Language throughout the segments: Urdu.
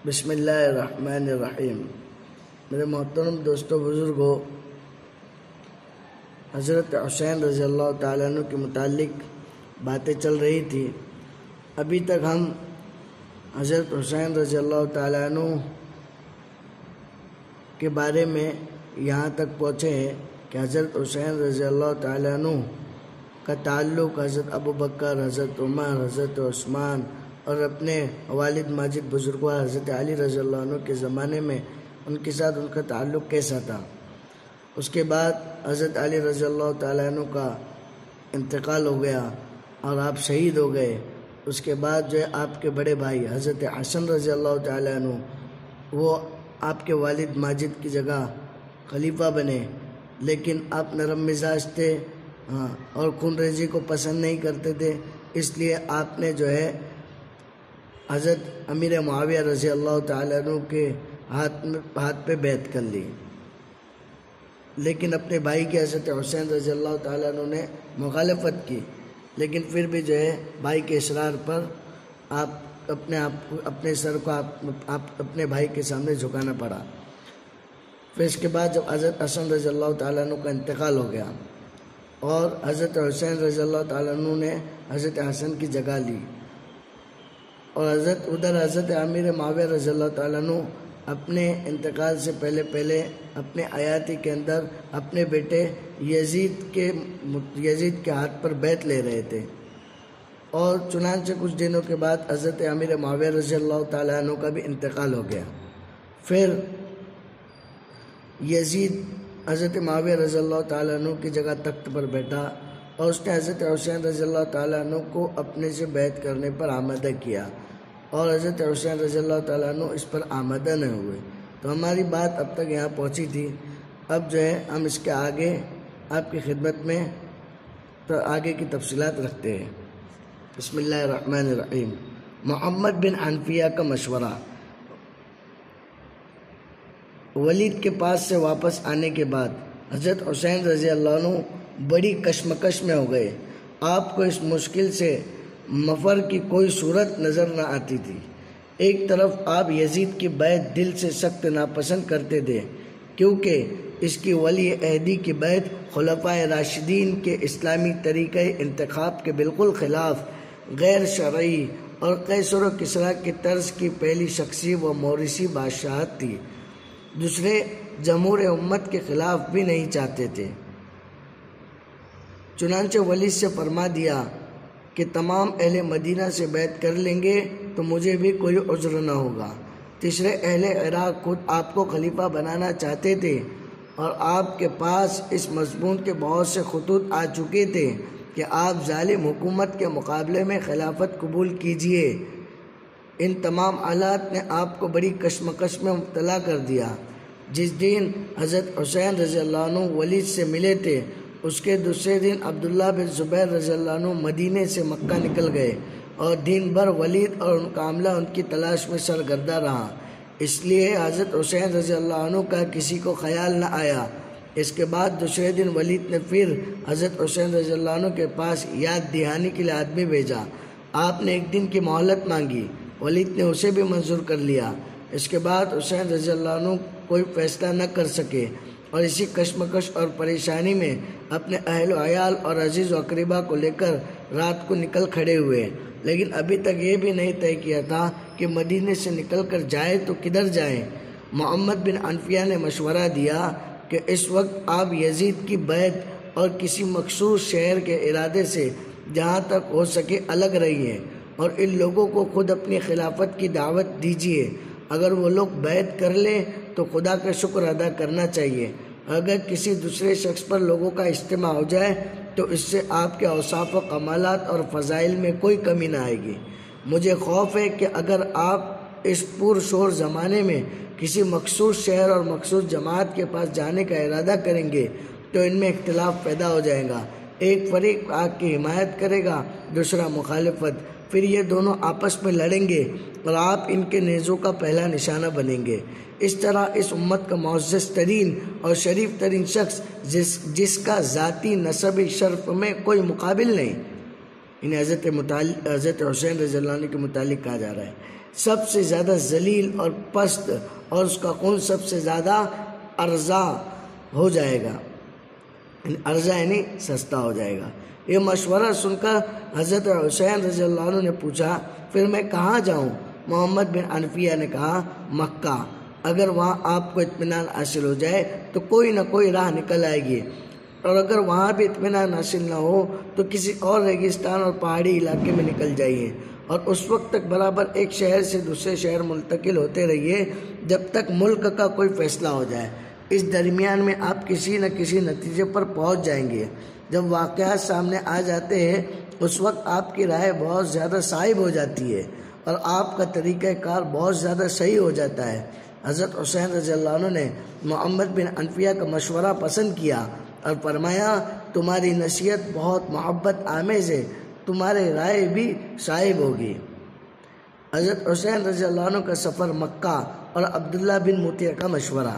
بسم اللہ الرحمن الرحیم۔ میرے محترم دوستوں بزرگوں، حضرت حسین رضی اللہ تعالیٰ عنہ کے متعلق باتیں چل رہی تھی۔ ابھی تک ہم حضرت حسین رضی اللہ تعالیٰ عنہ کے بارے میں یہاں تک پہنچے ہیں کہ حضرت حسین رضی اللہ تعالیٰ عنہ کا تعلق حضرت ابو بکر، حضرت عمر، حضرت عثمان اور اپنے والد ماجد بزرگوار حضرت علی رضی اللہ عنہ کے زمانے میں ان کے ساتھ ان کا تعلق کیسا تھا۔ اس کے بعد حضرت علی رضی اللہ تعالیٰ عنہ کا انتقال ہو گیا اور آپ شہید ہو گئے۔ اس کے بعد جو ہے آپ کے بڑے بھائی حضرت حسن رضی اللہ تعالیٰ عنہ وہ آپ کے والد ماجد کی جگہ خلیفہ بنے، لیکن آپ نرم مزاج تھے اور خون ریزی کو پسند نہیں کرتے تھے، اس لیے آپ نے جو ہے حضرت امیر معاویہ رضی اللہ تعالیٰ عنہ کے ہاتھ پہ بیعت کر لی، لیکن اپنے بھائی کے حضرت حسین رضی اللہ تعالیٰ عنہ نے مخالفت کی، لیکن پھر بھی جو ہے بھائی کے اصرار پر آپ اپنے سر کو اپنے بھائی کے سامنے جھکانا پڑا۔ پھر اس کے بعد جب حضرت حسن رضی اللہ تعالیٰ عنہ کا انتقال ہو گیا اور حضرت حسین رضی اللہ تعالیٰ عنہ نے حضرت حسن کی جگہ لی، اور حضرت امیر معاویہ رضی اللہ تعالیٰ عنہ اپنے انتقال سے پہلے اپنے حیاتی کے اندر اپنے بیٹے یزید کے ہاتھ پر بیعت لے رہے تھے، اور چنانچہ کچھ دنوں کے بعد حضرت امیر معاویہ رضی اللہ تعالیٰ عنہ کا بھی انتقال ہو گیا۔ پھر یزید حضرت معاویہ رضی اللہ تعالیٰ عنہ کی جگہ تخت پر بیٹھا اور اس نے حضرت حسین رضی اللہ تعالیٰ عنہ کو اپنے سے بیعت کرنے پر آمادہ کیا، اور حضرت حسین رضی اللہ تعالیٰ عنہ اس پر آمادہ نہ ہوئے۔ تو ہماری بات اب تک یہاں پہنچی تھی، اب جو ہے ہم اس کے آگے آپ کی خدمت میں تو آگے کی تفصیلات رکھتے ہیں۔ بسم اللہ الرحمن الرحیم۔ محمد بن حنفیہ کا مشورہ۔ ولید کے پاس سے واپس آنے کے بعد حضرت حسین رضی اللہ عنہ بڑی کشمکش میں ہو گئے۔ آپ کو اس مشکل سے مفر کی کوئی صورت نظر نہ آتی تھی۔ ایک طرف آپ یزید کی بیعت دل سے سخت ناپسند کرتے تھے، کیونکہ اس کی ولی عہدی کی بیعت خلفائے راشدین کے اسلامی طریقہ انتخاب کے بالکل خلاف، غیر شرعی اور قیصر و کسریٰ کی طرز کی پہلی شخصی و موروثی بادشاہت تھی۔ دوسرے جمہور امت کے خلاف بھی نہیں چاہتے تھے، چنانچہ ولید سے فرما دیا کہ تمام اہل مدینہ سے بیعت کر لیں گے تو مجھے بھی کوئی عذر نہ ہوگا۔ تیسرے اہل عراق خود آپ کو خلیفہ بنانا چاہتے تھے، اور آپ کے پاس اس مضمون کے بہت سے خطوط آ چکے تھے کہ آپ ظالم حکومت کے مقابلے میں خلافت قبول کیجئے۔ ان تمام حالات نے آپ کو بڑی کشمکش میں مبتلا کر دیا۔ جس دن حضرت حسین رضی اللہ عنہ ولید سے ملے تھے، اس کے دوسرے دن عبداللہ بن زبیر رضی اللہ عنہ مدینے سے مکہ نکل گئے، اور دن بھر ولید اور ان کا عملہ ان کی تلاش میں سرگردہ رہا۔ اس لیے حضرت حسین رضی اللہ عنہ کا کسی کو خیال نہ آیا۔ اس کے بعد دوسرے دن ولید نے پھر حضرت حسین رضی اللہ عنہ کے پاس یاد دہانی کے لیے آدمی بھیجا۔ آپ نے ایک دن کی مہلت مانگی، ولید نے اسے بھی منظور کر لیا۔ اس کے بعد حسین رضی اللہ عنہ کوئی فیصلہ نہ کر سکے، اور اسی کشمکش اور پریشانی میں اپنے اہل و عیال اور عزیز و اقربا کو لے کر رات کو نکل کھڑے ہوئے، لیکن ابھی تک یہ بھی نہیں طے کیا تھا کہ مدینے سے نکل کر جائے تو کدھر جائیں۔ محمد بن حنفیہ نے مشورہ دیا کہ اس وقت آپ یزید کی بیعت اور کسی مخصوص شہر کے ارادے سے جہاں تک ہو سکے الگ رہیے، اور ان لوگوں کو خود اپنی خلافت کی دعوت دیجیے۔ اگر وہ لوگ بیعت کر لیں تو خدا کا شکر ادا کرنا چاہیے، اگر کسی دوسرے شخص پر لوگوں کا اجتماع ہو جائے تو اس سے آپ کے اوصاف و کمالات اور فضائل میں کوئی کمی نہ آئے گی۔ مجھے خوف ہے کہ اگر آپ اس پر شور زمانے میں کسی مخصوص شہر اور مخصوص جماعت کے پاس جانے کا ارادہ کریں گے تو ان میں اختلاف پیدا ہو جائے گا۔ ایک فریق آپ کی حمایت کرے گا، دوسرا مخالفت، پھر یہ دونوں آپس میں لڑیں گے اور آپ ان کے نیزوں کا پہلا نشانہ بنیں گے۔ اس طرح اس امت کا معزز ترین اور شریف ترین شخص جس کا ذاتی نسبی شرف میں کوئی مقابل نہیں، انہیں حضرت حسین رضی اللہ عنہ کے متعلق کہا جا رہا ہے، سب سے زیادہ ذلیل اور پست، اور اس کا خون سب سے زیادہ ارزا ہو جائے گا، ارزا یعنی سستا ہو جائے گا۔ یہ مشورہ سن کر حضرت حسین رضی اللہ عنہ نے پوچھا، پھر میں کہاں جاؤں؟ محمد بن عنفیہ نے کہا، مکہ، اگر وہاں آپ کو اطمینان حاصل ہو جائے تو کوئی نہ کوئی راہ نکل آئے گی، اور اگر وہاں بھی اطمینان حاصل نہ ہو تو کسی اور ریگستان اور پہاڑی علاقے میں نکل جائیے، اور اس وقت تک برابر ایک شہر سے دوسرے شہر منتقل ہوتے رہیے جب تک ملک کا کوئی فیصلہ ہو جائے۔ اس درمیان میں آپ کسی نہ کسی نتیجے پر پہنچ جائیں گے۔ جب واقعات سامنے آ جاتے ہیں اس وقت آپ کی رائے بہت زیادہ صائب ہو جاتی ہے اور آپ کا طریقہ کار بہت زیادہ صحیح ہو جاتا ہے۔ حضرت حسین رضی اللہ عنہ نے محمد بن عنفیہ کا مشورہ پسند کیا اور فرمایا، تمہاری نصیحت بہت محبت آمیز ہے، تمہاری رائے بھی صائب ہوگی۔ حضرت حسین رضی اللہ عنہ کا سفر مکہ اور عبداللہ بن مطیع کا مشورہ۔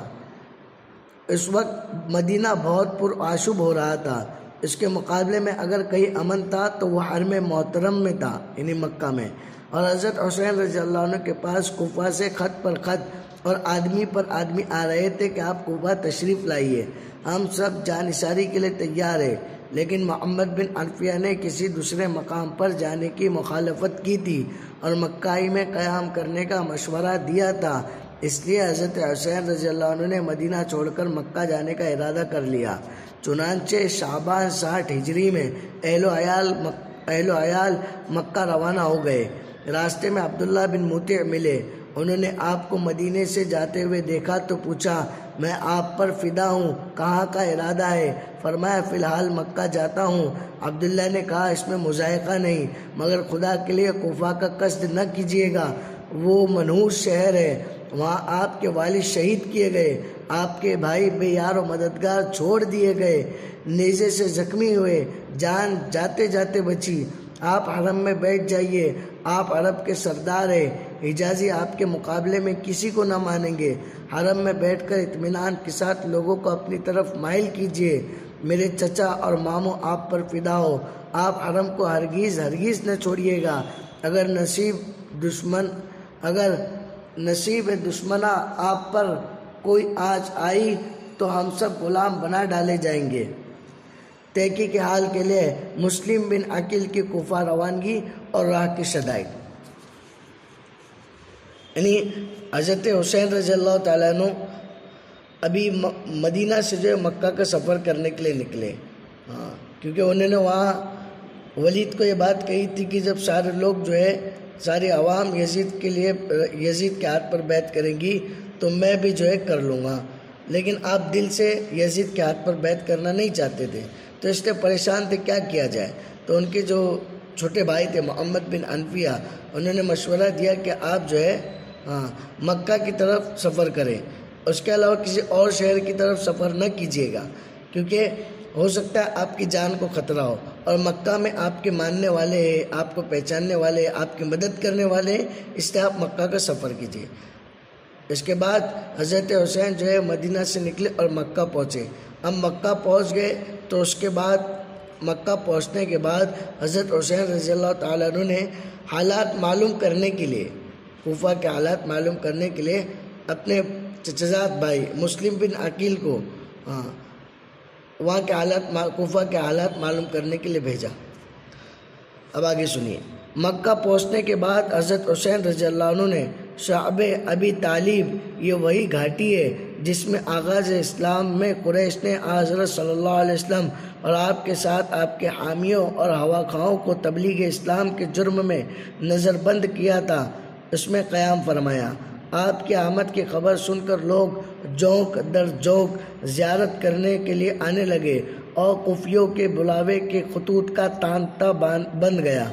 اس وقت مدینہ بہت پرآشوب ہو رہا تھا۔ اس کے مقابلے میں اگر کہیں امن تھا تو وہ حرم محترم میں تھا، یعنی مکہ میں، اور حضرت حسین رضی اللہ عنہ کے پاس کوفہ سے خط پر خط اور آدمی پر آدمی آ رہے تھے کہ آپ کوفہ تشریف لائیے، ہم سب جانثاری کے لیے تیار ہیں۔ لیکن محمد بن عنفیہ نے کسی دوسرے مقام پر جانے کی مخالفت کی تھی اور مکہ ہی میں قیام کرنے کا مشورہ دیا تھا، اس لیے حضرت حسین رضی اللہ عنہ نے مدینہ چھوڑ کر مکہ جانے کا ارادہ کر لیا۔ چنانچہ شعبان 60 ہجری میں اہل و عیال مکہ روانہ ہو گئے۔ راستے میں عبداللہ بن مطیع ملے، انہوں نے آپ کو مدینے سے جاتے ہوئے دیکھا تو پوچھا، میں آپ پر فدا ہوں، کہاں کا ارادہ ہے؟ فرمایا، فی الحال مکہ جاتا ہوں۔ عبداللہ نے کہا، اس میں مذائقہ نہیں، مگر خدا کے لیے کوفہ کا قصد نہ کیجیے گا، وہ منحوس شہر ہے، وہاں آپ کے والد شہید کیے گئے، آپ کے بھائی بے یار و مددگار چھوڑ دیے گئے، نیزے سے زخمی ہوئے، جان جاتے جاتے بچی۔ آپ حرم میں بیٹھ جائیے، آپ عرب کے سردار ہیں، حجازی آپ کے مقابلے میں کسی کو نہ مانیں گے۔ حرم میں بیٹھ کر اطمینان کے ساتھ لوگوں کو اپنی طرف مائل کیجیے، میرے چچا اور ماموں آپ پر فدا ہو، آپ حرم کو ہرگز نہ چھوڑیے گا، اگر نصیب دشمنا آپ پر کوئی آج آئی تو ہم سب غلام بنا ڈالے جائیں گے۔ تحقیق حال کے لیے مسلم بن عقیل کی کوفہ روانگی اور راہ کی شدائد۔ یعنی حضرت حسین رضی اللہ تعالیٰ عنہ ابھی مدینہ سے جو ہے مکہ کا سفر کرنے کے لیے نکلے، کیونکہ انہوں نے وہاں ولید کو یہ بات کہی تھی کہ جب سارے لوگ جو ہے ساری عوام یزید کے ہاتھ پر بیعت کریں گی تو میں بھی جو ہے کر لوں گا، لیکن آپ دل سے یزید کے ہاتھ پر بیعت کرنا نہیں چاہتے تھے، تو اس لیے پریشان تھے کیا کیا جائے۔ تو ان کے جو چھوٹے بھائی تھے محمد بن عنفیہ، انہوں نے مشورہ دیا کہ آپ جو ہے مکہ کی طرف سفر کریں، اس کے علاوہ کسی اور شہر کی طرف سفر نہ کیجیے گا، کیونکہ ہو سکتا ہے آپ کی جان کو خطرہ ہو، اور مکہ میں آپ کے ماننے والے ہیں، آپ کو پہچاننے والے ہیں، آپ کی مدد کرنے والے ہیں، اس لیے آپ مکہ کا سفر کیجیے۔ اس کے بعد حضرت حسین جو ہے مدینہ سے نکلے اور مکہ پہنچے۔ اب مکہ پہنچ گئے تو اس کے بعد مکہ پہنچنے کے بعد حضرت حسین رضی اللہ تعالیٰ عنہ نے حالات معلوم کرنے کے لیے، کوفہ کے حالات معلوم کرنے کے لیے اپنے چچزاد بھائی مسلم بن عقیل کو وہاں کے کوفہ کے حالات معلوم کرنے کے لیے بھیجا۔ اب آگے سنیے۔ مکہ پہنچنے کے بعد حضرت حسین رضی اللہ عنہ نے شعب ابی طالب، یہ وہی گھاٹی ہے جس میں آغاز اسلام میں قریش نے حضرت صلی اللہ علیہ وسلم اور آپ کے ساتھ آپ کے حامیوں اور ہوا خواہوں کو تبلیغ اسلام کے جرم میں نظر بند کیا تھا، اس میں قیام فرمایا۔ آپ کی آمد کی خبر سن کر لوگ جوک در جوک زیارت کرنے کے لیے آنے لگے اور کوفیوں کے بلاوے کے خطوط کا تانتا بند گیا۔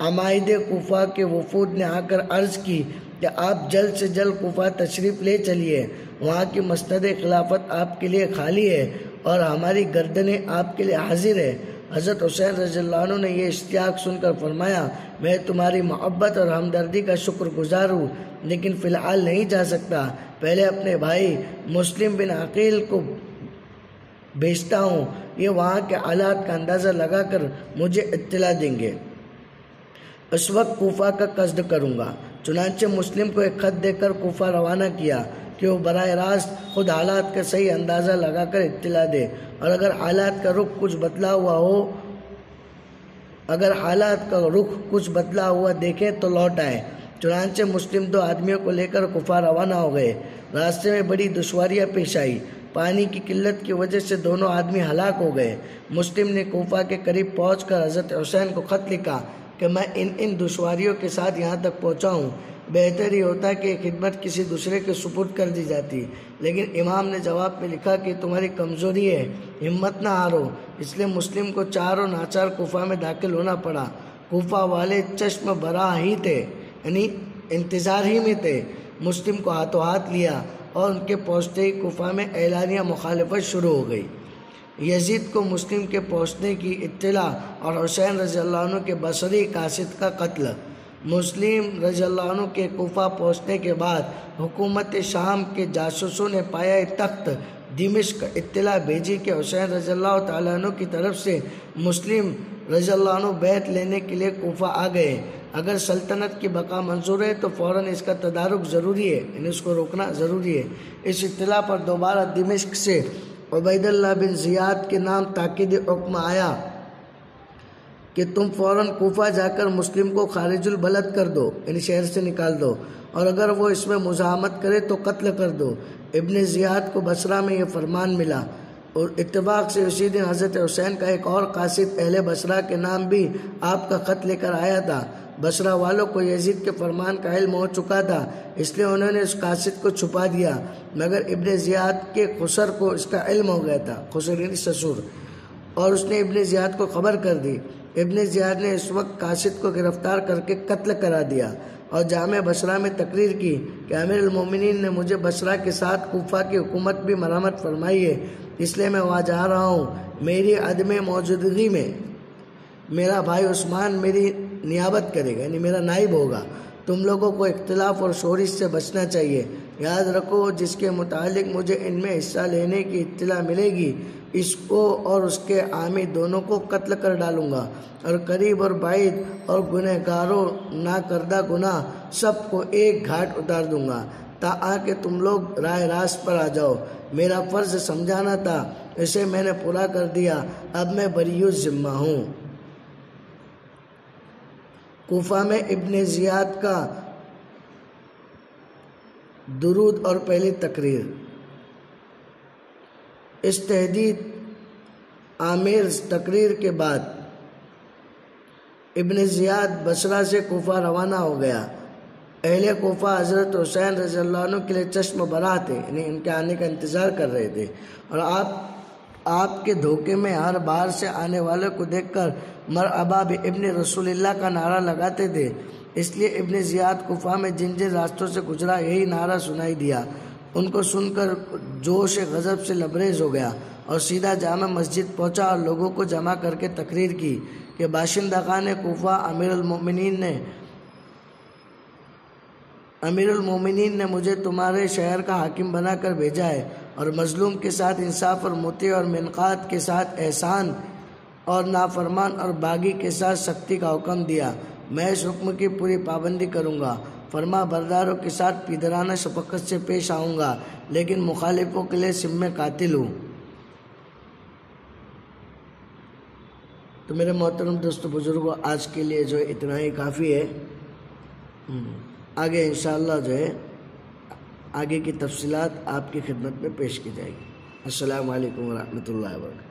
عمائد کوفہ کے وفود نے آ کر عرض کی کہ آپ جلد سے جلد کوفہ تشریف لے چلیے، وہاں کی مسند خلافت آپ کے لیے خالی ہے اور ہماری گردنیں آپ کے لیے حاضر ہے۔ حضرت حسین رضی اللہ عنہ نے یہ اشتیاق سن کر فرمایا، میں تمہاری محبت اور ہمدردی کا شکر گزار ہوں، لیکن فی الحال نہیں جا سکتا، پہلے اپنے بھائی مسلم بن عقیل کو بھیجتا ہوں، یہ وہاں کے حالات کا اندازہ لگا کر مجھے اطلاع دیں گے۔ اس وقت کوفہ کا قصد کروں گا۔ چنانچہ مسلم کو ایک خط دے کر کوفہ روانہ کیا کہ وہ براہ راست خود حالات کا صحیح اندازہ لگا کر اطلاع دے، اور اگر حالات کا رخ کچھ بدلا ہوا دیکھیں تو لوٹ آئے۔ چنانچہ مسلم 2 آدمیوں کو لے کر کوفہ روانہ ہو گئے۔ راستے میں بڑی دشواریاں پیش آئی۔ پانی کی قلت کی وجہ سے دونوں آدمی ہلاک ہو گئے۔ مسلم نے کوفہ کے قریب پہنچ کر حضرت حسین کو خط لکھا کہ میں ان دشواریوں کے ساتھ یہاں تک پہنچا ہوں، بہتر ہی ہوتا کہ یہ خدمت کسی دوسرے کے سپرد کر دی جاتی، لیکن امام نے جواب میں لکھا کہ تمہاری کمزوری ہے، ہمت نہ ہارو۔ اس لیے مسلم کو چار و ناچار کوفہ میں داخل ہونا پڑا۔ کوفہ والے چشم برا ہی تھے، یعنی انتظار ہی میں تھے۔ مسلم کو ہاتھوں ہاتھ لیا اور ان کے پہنچتے ہی کوفہ میں اعلانیہ مخالفت شروع ہو گئی۔ یزید کو مسلم کے پہنچنے کی اطلاع اور حسین رضی اللہ عنہ کے بصری قاصد کا قتل۔ مسلم رضی اللہ عنہ کے کوفہ پہنچنے کے بعد حکومت شام کے جاسوسوں نے پایہ تخت دمشق اطلاع بھیجی کہ حسین رضی اللہ تعالیٰ عنہ کی طرف سے مسلم رضی اللہ عنہ بیعت لینے کے لیے کوفہ آ گئے۔ اگر سلطنت کی بقا منظور ہے تو فوراً اس کا تدارک ضروری ہے، یعنی اس کو روکنا ضروری ہے۔ اس اطلاع پر دوبارہ دمشق سے عبید اللہ بن زیاد کے نام تاکیدی حکم آیا کہ تم فوراً کوفہ جا کر مسلم کو خارج البلد کر دو، یعنی شہر سے نکال دو، اور اگر وہ اس میں مزاحمت کرے تو قتل کر دو۔ ابن زیاد کو بصرہ میں یہ فرمان ملا، اور اتفاق سے اسی دن حضرت حسین کا ایک اور قاصد اہل بصرہ کے نام بھی آپ کا خط لے کر آیا تھا۔ بصرہ والوں کو یزید کے فرمان کا علم ہو چکا تھا، اس لیے انہوں نے اس قاصد کو چھپا دیا، مگر ابن زیاد کے خسر کو اس کا علم ہو گیا تھا، خسر یعنی سسر، اور اس نے ابن زیاد کو خبر کر دی۔ ابن زیاد نے اس وقت قاصد کو گرفتار کر کے قتل کرا دیا اور جامع بصرہ میں تقریر کی کہ امیر المومنین نے مجھے بصرہ کے ساتھ کوفہ کی حکومت بھی مرحمت فرمائی ہے، اس لیے میں وہاں جا رہا ہوں۔ میری عدم موجودگی میں میرا بھائی عثمان میری نیابت کرے گا، یعنی میرا نائب ہوگا۔ تم لوگوں کو اختلاف اور شورش سے بچنا چاہیے۔ یاد رکھو جس کے متعلق مجھے ان میں حصہ لینے کی اطلاع ملے گی، اس کو اور اس کے عامی دونوں کو قتل کر ڈالوں گا، اور قریب اور بعید اور گنہگاروں نہ کردہ گناہ سب کو ایک گھاٹ اتار دوں گا، تاکہ کہ تم لوگ راہ راست پر آ جاؤ۔ میرا فرض سمجھانا تھا، اسے میں نے پورا کر دیا، اب میں بری الذمہ ہوں۔ کوفہ میں ابن زیاد کا درود اور پہلی تقریر۔ اس تحدید آمیز تقریر کے بعد ابن زیاد بصرہ سے کوفہ روانہ ہو گیا۔ اہل کوفہ حضرت حسین رضی اللہ عنہ کے لیے چشم برا تھے، یعنی ان کے آنے کا انتظار کر رہے تھے، اور آپ کے دھوکے میں ہر باہر سے آنے والے کو دیکھ کر مرحبا بابن رسول اللہ کا نعرہ لگاتے تھے۔ اس لیے ابن زیاد کوفہ میں جن جن راستوں سے گزرا یہی نعرہ سنائی دیا۔ ان کو سن کر جوش غضب سے لبریز ہو گیا اور سیدھا جامع مسجد پہنچا اور لوگوں کو جمع کر کے تقریر کی کہ باشندگان کوفہ امیر المومنین نے مجھے تمہارے شہر کا حاکم بنا کر بھیجا ہے، اور مظلوم کے ساتھ انصاف اور مطیع اور منقاد کے ساتھ احسان اور نافرمان اور باغی کے ساتھ سختی کا حکم دیا۔ میں اس حکم کی پوری پابندی کروں گا، فرما برداروں کے ساتھ پیدرانہ شفقت سے پیش آؤں گا، لیکن مخالفوں کے لیے سم قاتل ہوں۔ تو میرے محترم دوستو بزرگوں، آج کے لیے جو اتنا ہی کافی ہے۔ آگے انشاءاللہ جو ہے آگے کی تفصیلات آپ کی خدمت میں پیش کی جائے گی۔ السلام علیکم ورحمۃ اللہ وبرکاتہ۔